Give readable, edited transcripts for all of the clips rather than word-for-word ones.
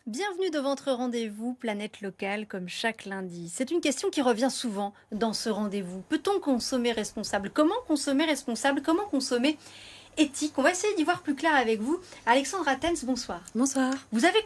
Bienvenue dans votre rendez-vous Planète Locale comme chaque lundi. C'est une question qui revient souvent dans ce rendez-vous. Peut-on consommer responsable? Comment consommer responsable? Comment consommer éthique? On va essayer d'y voir plus clair avec vous. Alexandre Attens, bonsoir. Bonsoir. Vous avez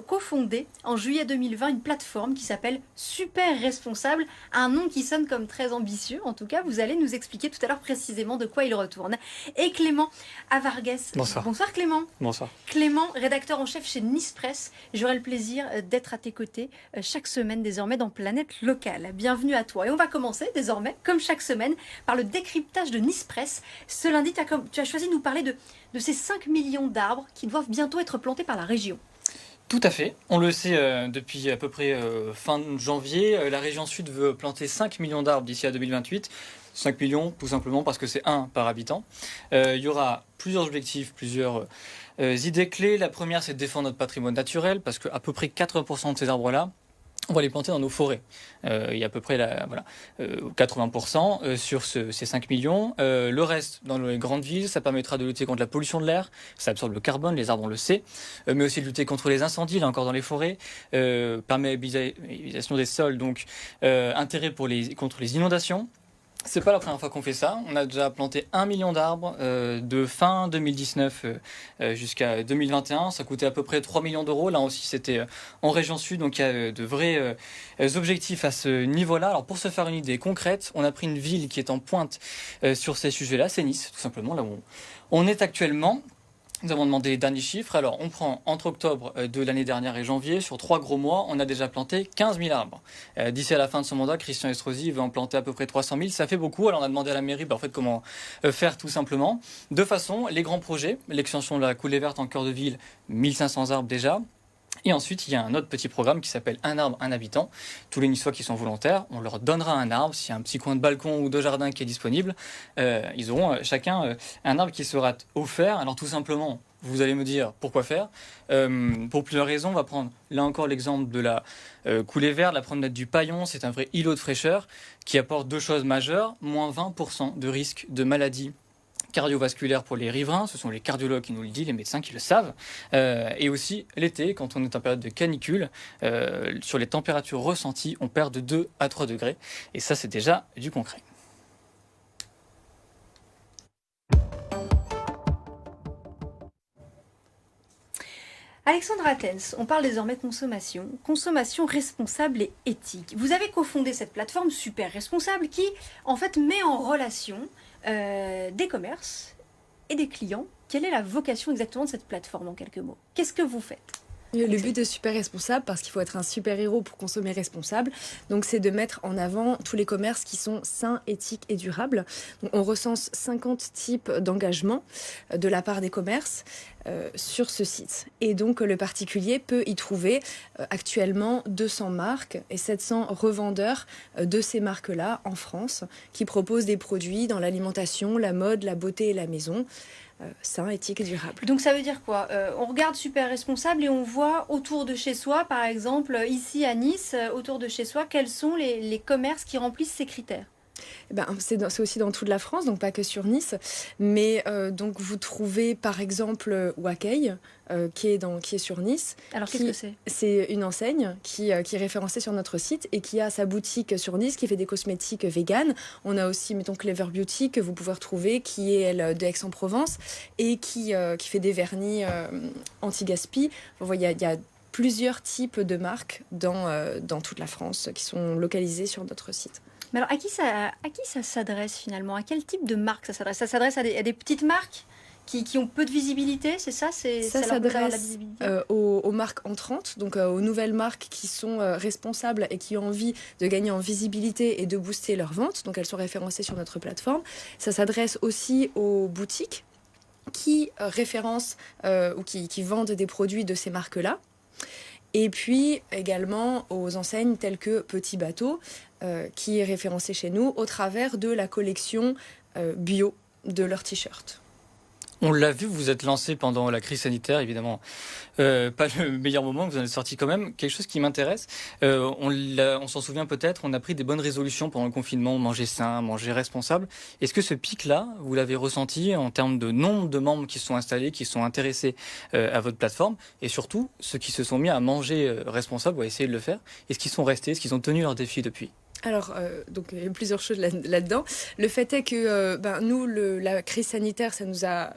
cofondé en juillet 2020 une plateforme qui s'appelle Super Responsable, un nom qui sonne comme très ambitieux. En tout cas, vous allez nous expliquer tout à l'heure précisément de quoi il retourne. Et Clément Avargues. Bonsoir. Bonsoir Clément. Bonsoir. Clément, rédacteur en chef chez Nice Presse. J'aurai le plaisir d'être à tes côtés chaque semaine désormais dans Planète Locale. Bienvenue à toi. Et on va commencer désormais, comme chaque semaine, par le décryptage de Nice Presse. Ce lundi, tu as choisi de nous parler de ces 5 millions d'arbres qui doivent bientôt être plantés par la région. Tout à fait. On le sait depuis à peu près fin janvier. La région Sud veut planter 5 millions d'arbres d'ici à 2028. 5 millions, tout simplement parce que c'est un par habitant. Il y aura plusieurs objectifs, plusieurs idées clés. La première, c'est de défendre notre patrimoine naturel, parce qu'à peu près 80% de ces arbres-là, on va les planter dans nos forêts. Il y a à peu près 80% sur ces 5 millions. Le reste, dans les grandes villes, ça permettra de lutter contre la pollution de l'air. Ça absorbe le carbone, les arbres, on le sait. Mais aussi de lutter contre les incendies, là encore dans les forêts. Perméabilisation des sols, donc intérêt contre les inondations. C'est pas la première fois qu'on fait ça. On a déjà planté 1 million d'arbres de fin 2019 jusqu'à 2021. Ça coûtait à peu près 3 millions d'euros. Là aussi, c'était en région Sud. Donc, il y a de vrais objectifs à ce niveau-là. Alors, pour se faire une idée concrète, on a pris une ville qui est en pointe sur ces sujets-là. C'est Nice, tout simplement, là où on est actuellement. Nous avons demandé les derniers chiffres. Alors, on prend entre octobre de l'année dernière et janvier, sur 3 gros mois, on a déjà planté 15 000 arbres. D'ici à la fin de son mandat, Christian Estrosi veut en planter à peu près 300 000. Ça fait beaucoup. Alors, on a demandé à la mairie comment faire tout simplement. De façon, les grands projets, l'extension de la coulée verte en cœur de ville, 1500 arbres déjà. Et ensuite, il y a un autre petit programme qui s'appelle Un arbre, un habitant. Tous les Niçois qui sont volontaires, on leur donnera un arbre. S'il y a un petit coin de balcon ou de jardin qui est disponible, ils auront chacun un arbre qui sera offert. Alors tout simplement, vous allez me dire pourquoi faire. Pour plusieurs raisons, on va prendre là encore l'exemple de la coulée verte, la promenade du Paillon. C'est un vrai îlot de fraîcheur qui apporte deux choses majeures. Moins 20% de risque de maladie cardiovasculaire pour les riverains, ce sont les cardiologues qui nous le disent, les médecins qui le savent, et aussi l'été, quand on est en période de canicule, sur les températures ressenties, on perd de 2 à 3 degrés, et ça c'est déjà du concret. Alexandre Attens, on parle désormais consommation responsable et éthique. Vous avez cofondé cette plateforme Super Responsable qui, en fait, met en relation des commerces et des clients. Quelle est la vocation exactement de cette plateforme en quelques mots? Qu'est-ce que vous faites? Le but de Super Responsable, parce qu'il faut être un super-héros pour consommer responsable, donc c'est de mettre en avant tous les commerces qui sont sains, éthiques et durables. Donc on recense 50 types d'engagements de la part des commerces sur ce site. Et donc le particulier peut y trouver actuellement 200 marques et 700 revendeurs de ces marques-là en France qui proposent des produits dans l'alimentation, la mode, la beauté et la maison. Sain, éthique et durable. Donc ça veut dire quoi? On regarde Super Responsable et on voit autour de chez soi, par exemple ici à Nice, autour de chez soi, quels sont les commerces qui remplissent ces critères? C'est aussi dans toute la France, donc pas que sur Nice. Mais donc vous trouvez par exemple Wackey, qui est sur Nice. Alors qu'est-ce que c'est? C'est une enseigne qui est référencée sur notre site et qui a sa boutique sur Nice, qui fait des cosmétiques vegan. On a aussi, mettons, Clever Beauty, que vous pouvez retrouver, qui est elle, de Aix-en-Provence et qui fait des vernis anti-gaspi. Vous voyez, il y a plusieurs types de marques dans toute la France qui sont localisées sur notre site. Mais alors, à qui ça s'adresse finalement? À quel type de marque ça s'adresse? Ça s'adresse à des petites marques qui ont peu de visibilité, c'est ça? Ça s'adresse aux marques entrantes, donc aux nouvelles marques qui sont responsables et qui ont envie de gagner en visibilité et de booster leurs ventes. Donc elles sont référencées sur notre plateforme. Ça s'adresse aussi aux boutiques qui référencent ou qui vendent des produits de ces marques-là. Et puis également aux enseignes telles que Petit Bateau, qui est référencé chez nous au travers de la collection bio de leurs t-shirts. On l'a vu, vous vous êtes lancé pendant la crise sanitaire, évidemment. Pas le meilleur moment, vous en êtes sorti quand même. Quelque chose qui m'intéresse, on s'en souvient peut-être, on a pris des bonnes résolutions pendant le confinement, manger sain, manger responsable. Est-ce que ce pic-là, vous l'avez ressenti en termes de nombre de membres qui sont installés, qui sont intéressés à votre plateforme, et surtout ceux qui se sont mis à manger responsable ou à essayer de le faire, est-ce qu'ils sont restés, est-ce qu'ils ont tenu leur défi depuis ? Alors, donc il y a plusieurs choses là-dedans. Le fait est que nous, la crise sanitaire,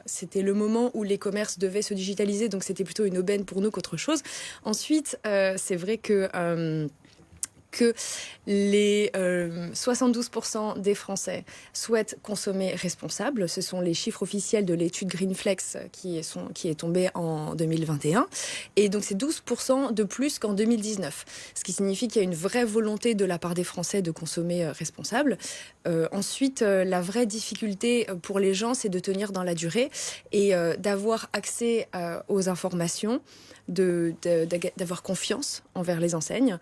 c'était le moment où les commerces devaient se digitaliser, donc c'était plutôt une aubaine pour nous qu'autre chose. Ensuite, c'est vrai que les 72% des Français souhaitent consommer responsable. Ce sont les chiffres officiels de l'étude Greenflex qui est tombée en 2021. Et donc c'est 12% de plus qu'en 2019. Ce qui signifie qu'il y a une vraie volonté de la part des Français de consommer responsable. Ensuite, la vraie difficulté pour les gens, c'est de tenir dans la durée et d'avoir accès aux informations, d'avoir confiance envers les enseignes,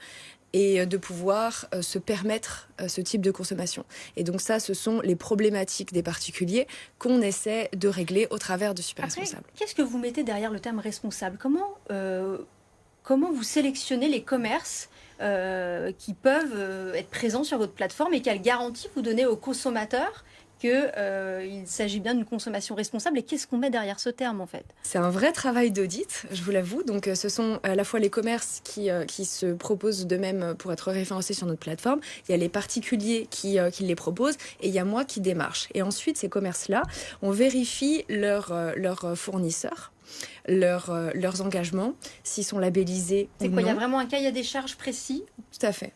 et de pouvoir se permettre ce type de consommation. Et donc ça, ce sont les problématiques des particuliers qu'on essaie de régler au travers de Super Responsable. Qu'est-ce que vous mettez derrière le terme responsable ? Comment vous sélectionnez les commerces qui peuvent être présents sur votre plateforme et quelle garantie vous donnez aux consommateurs qu'il s'agit bien d'une consommation responsable, et qu'est-ce qu'on met derrière ce terme en fait ? C'est un vrai travail d'audit, je vous l'avoue. Donc ce sont à la fois les commerces qui se proposent d'eux-mêmes pour être référencés sur notre plateforme, il y a les particuliers qui les proposent, et il y a moi qui démarche. Et ensuite, ces commerces-là, on vérifie leurs fournisseurs, leurs engagements, s'ils sont labellisés ou non. C'est quoi ? Il y a vraiment un cahier des charges précis ? Tout à fait.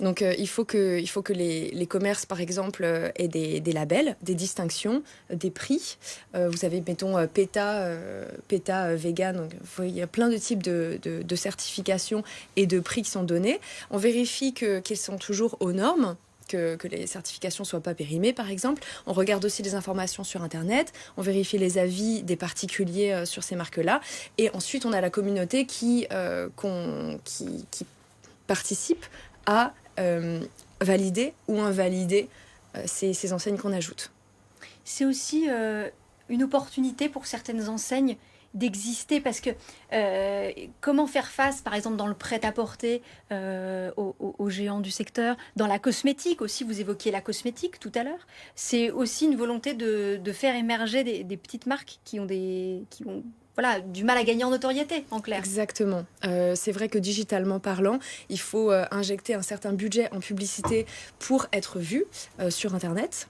Donc il faut que les commerces, par exemple, aient des labels, des distinctions, des prix. Vous avez, mettons, PETA vegan. Donc, il y a plein de types de certifications et de prix qui sont donnés. On vérifie qu'ils sont toujours aux normes. Que les certifications ne soient pas périmées, par exemple. On regarde aussi les informations sur Internet, on vérifie les avis des particuliers sur ces marques-là. Et ensuite, on a la communauté qui participe à valider ou invalider ces enseignes qu'on ajoute. C'est aussi une opportunité pour certaines enseignes d'exister, parce que comment faire face, par exemple, dans le prêt-à-porter aux géants du secteur, dans la cosmétique aussi, vous évoquiez la cosmétique tout à l'heure, c'est aussi une volonté de faire émerger des petites marques qui ont voilà, du mal à gagner en notoriété, en clair. Exactement. C'est vrai que digitalement parlant, il faut injecter un certain budget en publicité pour être vu sur Internet,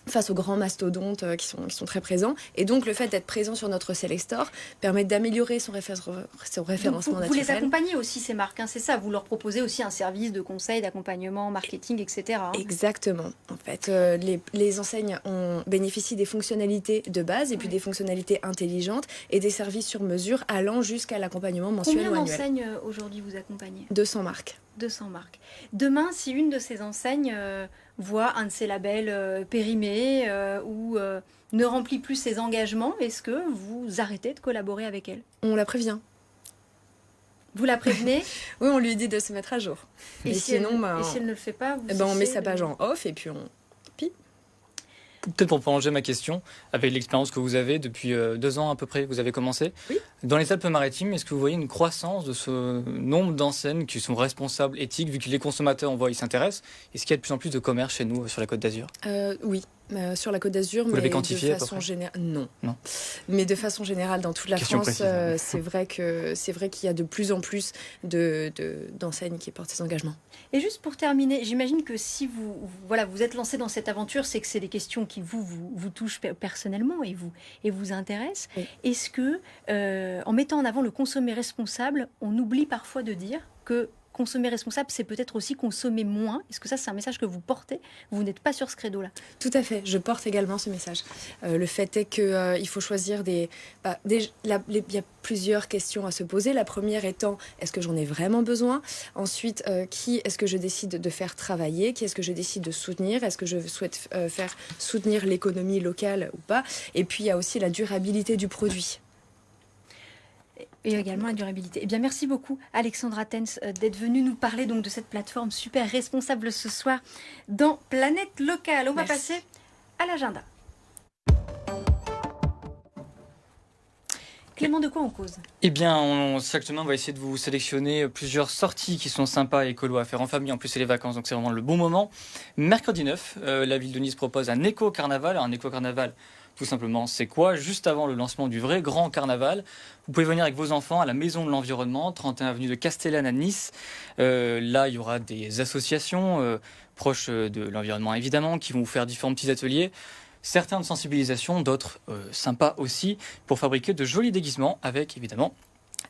face aux grands mastodontes qui sont très présents. Et donc, le fait d'être présent sur notre Select Store permet d'améliorer son référencement naturel. Vous les accompagnez aussi, ces marques, hein, c'est ça ? Vous leur proposez aussi un service de conseil, d'accompagnement, marketing, etc. Hein. Exactement. En fait, les enseignes bénéficient des fonctionnalités de base et puis des fonctionnalités intelligentes et des services sur mesure allant jusqu'à l'accompagnement mensuel ou annuel. Combien d'enseignes aujourd'hui vous accompagnez ? 200 marques. 200 marques. Demain, si une de ces enseignes voit un de ces labels périmés ou ne remplit plus ses engagements, est-ce que vous arrêtez de collaborer avec elle ? On la prévient. Vous la prévenez ? Oui, on lui dit de se mettre à jour. Et si elle ne le fait pas, on met sa page en off et puis on... Peut-être pour prolonger ma question, avec l'expérience que vous avez depuis 2 ans à peu près, vous avez commencé. Oui. Dans les Alpes-Maritimes, est-ce que vous voyez une croissance de ce nombre d'enseignes qui sont responsables, éthiques, vu que les consommateurs, on voit, ils s'intéressent ? Est-ce qu'il y a de plus en plus de commerce chez nous, sur la Côte d'Azur ? Oui. Sur la Côte d'Azur, vous l'avez quantifié de façon générale, non. Mais de façon générale, dans toute la question France, précise, c'est vrai qu'il y a de plus en plus d'enseignes qui portent ces engagements. Et juste pour terminer, j'imagine que si vous êtes lancé dans cette aventure, c'est que c'est des questions qui vous touchent personnellement et vous intéressent. Oui. Est-ce que, en mettant en avant le consommer responsable, on oublie parfois de dire que consommer responsable, c'est peut-être aussi consommer moins. Est-ce que ça, c'est un message que vous portez ? Vous n'êtes pas sur ce credo-là ? Tout à fait. Je porte également ce message. Le fait est qu'il faut choisir il y a plusieurs questions à se poser. La première étant, est-ce que j'en ai vraiment besoin ? Ensuite, qui est-ce que je décide de faire travailler ? Qui est-ce que je décide de soutenir ? Est-ce que je souhaite faire soutenir l'économie locale ou pas ? Et puis, il y a aussi la durabilité du produit. Et également la durabilité. Eh bien, merci beaucoup, Alexandra Tens, d'être venue nous parler donc de cette plateforme super responsable ce soir dans Planète Locale. On va passer à l'agenda. Clément, de quoi on cause? Eh bien, chaque semaine, on va essayer de vous sélectionner plusieurs sorties qui sont sympas et écolo à faire en famille. En plus, c'est les vacances, donc c'est vraiment le bon moment. Mercredi 9, la ville de Nice propose un éco-carnaval. Un éco-carnaval, tout simplement, c'est quoi? Juste avant le lancement du vrai grand carnaval, vous pouvez venir avec vos enfants à la Maison de l'Environnement, 31 avenue de Castellane à Nice. Là, il y aura des associations proches de l'environnement, évidemment, qui vont vous faire différents petits ateliers. Certains de sensibilisation, d'autres sympas aussi, pour fabriquer de jolis déguisements avec évidemment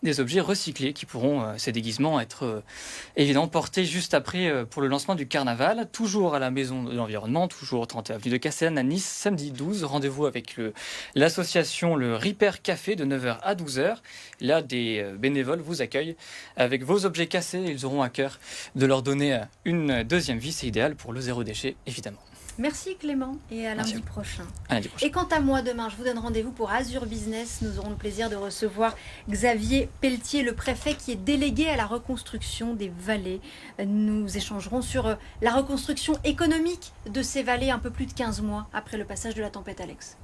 des objets recyclés qui pourront, ces déguisements, être évidemment portés juste après pour le lancement du carnaval. Toujours à la Maison de l'Environnement, toujours 31 avenue de Castellane à Nice, samedi 12. Rendez-vous avec l'association Le Ripper Café de 9h à 12h. Là, des bénévoles vous accueillent avec vos objets cassés. Ils auront à cœur de leur donner une deuxième vie. C'est idéal pour le zéro déchet, évidemment. Merci Clément et à Merci lundi prochain. À lundi prochain. Et quant à moi, demain, je vous donne rendez-vous pour Azure Business. Nous aurons le plaisir de recevoir Xavier Pelletier, le préfet qui est délégué à la reconstruction des vallées. Nous échangerons sur la reconstruction économique de ces vallées un peu plus de 15 mois après le passage de la tempête Alex.